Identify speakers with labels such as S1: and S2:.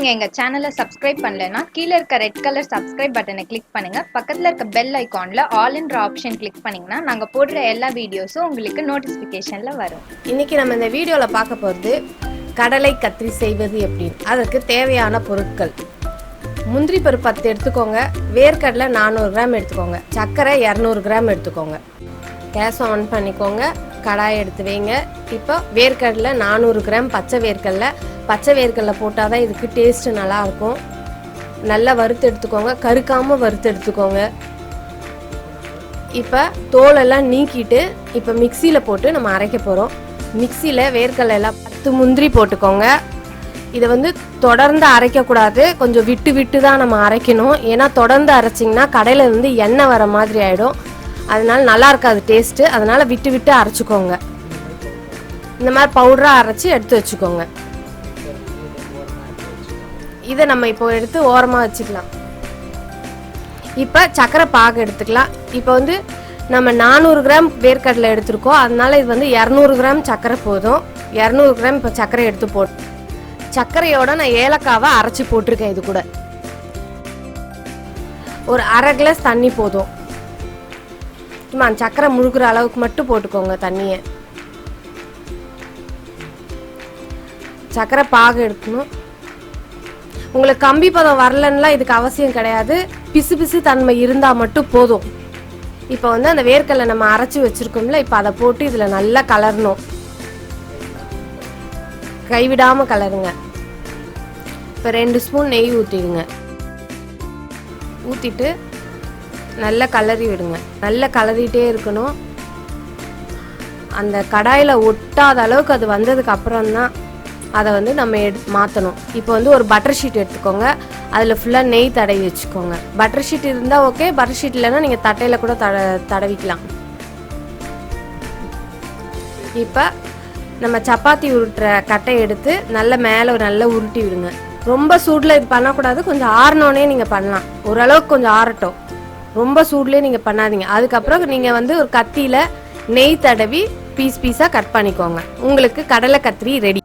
S1: நீங்க எங்க சேனலை சப்ஸ்கிரைப் பண்ணலனா கீழ இருக்க ரெட் கலர் சப்ஸ்கிரைப் பட்டனை கிளிக் பண்ணுங்க. பக்கத்துல இருக்க பெல் ஐகான்ல ஆல்ன்ற ஆப்ஷன் கிளிக் பண்ணீங்கன்னா நாங்க போடுற எல்லா வீடியோஸும் உங்களுக்கு நோட்டிபிகேஷன்ல வரும்.
S2: இன்னைக்கு நம்ம இந்த வீடியோல பார்க்க போறது கடலை கத்திரி செய்வது எப்படின்னு. அதற்கு தேவையான பொருட்கள்: முந்திரி பருப்பு 10 எடுத்துக்கோங்க, வேர்க்கடலை 400 கிராம் எடுத்துக்கோங்க, சர்க்கரை 200 கிராம் எடுத்துக்கோங்க. கேஸ் ஆன் பண்ணிக்கோங்க, கடாயை எடுத்து வைங்க. இப்போ வேர்க்கடலை 400 கிராம் பச்சை வேர்க்கடலை போட்டால் தான் இதுக்கு டேஸ்ட்டு நல்லாயிருக்கும். நல்லா வறுத்து எடுத்துக்கோங்க, கருக்காமல் வறுத்து எடுத்துக்கோங்க. இப்போ தோலெல்லாம் நீக்கிட்டு இப்போ மிக்சியில் போட்டு நம்ம அரைக்க போகிறோம். மிக்சியில் வேர்க்கடலை எல்லாம் 10 முந்திரி போட்டுக்கோங்க. இதை தொடர்ந்து அரைக்கக்கூடாது, கொஞ்சம் விட்டு விட்டு தான் நம்ம அரைக்கணும். ஏன்னா தொடர்ந்து அரைச்சிங்கன்னா கடையில் எண்ணெய் வர மாதிரி ஆகிடும், அதனால நல்லா இருக்காது டேஸ்ட்டு. அதனால் விட்டு விட்டு அரைச்சிக்கோங்க. இந்த மாதிரி பவுடராக அரைச்சி எடுத்து வச்சுக்கோங்க. இதை நம்ம இப்போ எடுத்து ஓரமாக வச்சுக்கலாம். இப்போ சர்க்கரை பாகு எடுத்துக்கலாம். இப்போ நம்ம 400 கிராம் வேர்க்கடலை எடுத்துருக்கோம், அதனால இது 200 கிராம் சர்க்கரை போதும். 200 கிராம் இப்போ சர்க்கரை எடுத்து போட்டு, சர்க்கரையோட நான் ஏலக்காவை அரைச்சி போட்டிருக்கேன். இது கூட ஒரு அரை கிளாஸ் தண்ணி போதும். சும்மா சர்க்கரை முழுகிற அளவுக்கு மட்டும் போட்டுக்கோங்க தண்ணியை. சர்க்கரை பாகு எடுக்கணும். உங்களுக்கு கம்பி பதம் வரலன்னா இதுக்கு அவசியம் கிடையாது, பிசு பிசு தன்மை இருந்தால் மட்டும் போதும். இப்போ அந்த வேர்க்கடலை நம்ம அரைச்சி வச்சுருக்கோம்ல, இப்போ அதை போட்டு இதில் நல்லா கலரணும், கைவிடாமல் கலருங்க. இப்போ 2 ஸ்பூன் நெய் ஊற்றிடுங்க. ஊற்றிட்டு நல்லா கலரி விடுங்க. நல்லா கலரிட்டே இருக்கணும். அந்த கடாயில் ஒட்டாத அளவுக்கு அது வந்ததுக்கு அப்புறம்தான் அதை நம்ம மாற்றணும். இப்போ ஒரு பட்டர் ஷீட் எடுத்துக்கோங்க, அதில் ஃபுல்லாக நெய் தடவி வச்சுக்கோங்க. பட்டர் ஷீட் இருந்தால் ஓகே, பட்டர் ஷீட் இல்லைன்னா நீங்கள் தட்டையில் கூட தடவிக்கலாம். இப்போ நம்ம சப்பாத்தி உருட்டுற கட்டையை எடுத்து மேலே நல்லா உருட்டி விடுங்க. ரொம்ப சூடில் இது பண்ணக்கூடாது, கொஞ்சம் ஆறினோடனே நீங்கள் பண்ணலாம். ஓரளவுக்கு கொஞ்சம் ஆறட்டும், ரொம்ப சூட்லேயே நீங்கள் பண்ணாதீங்க. அதுக்கப்புறம் நீங்கள் ஒரு கத்தியில் நெய் தடவி பீஸாக கட் பண்ணிக்கோங்க. உங்களுக்கு கடலை கத்திரி ரெடி.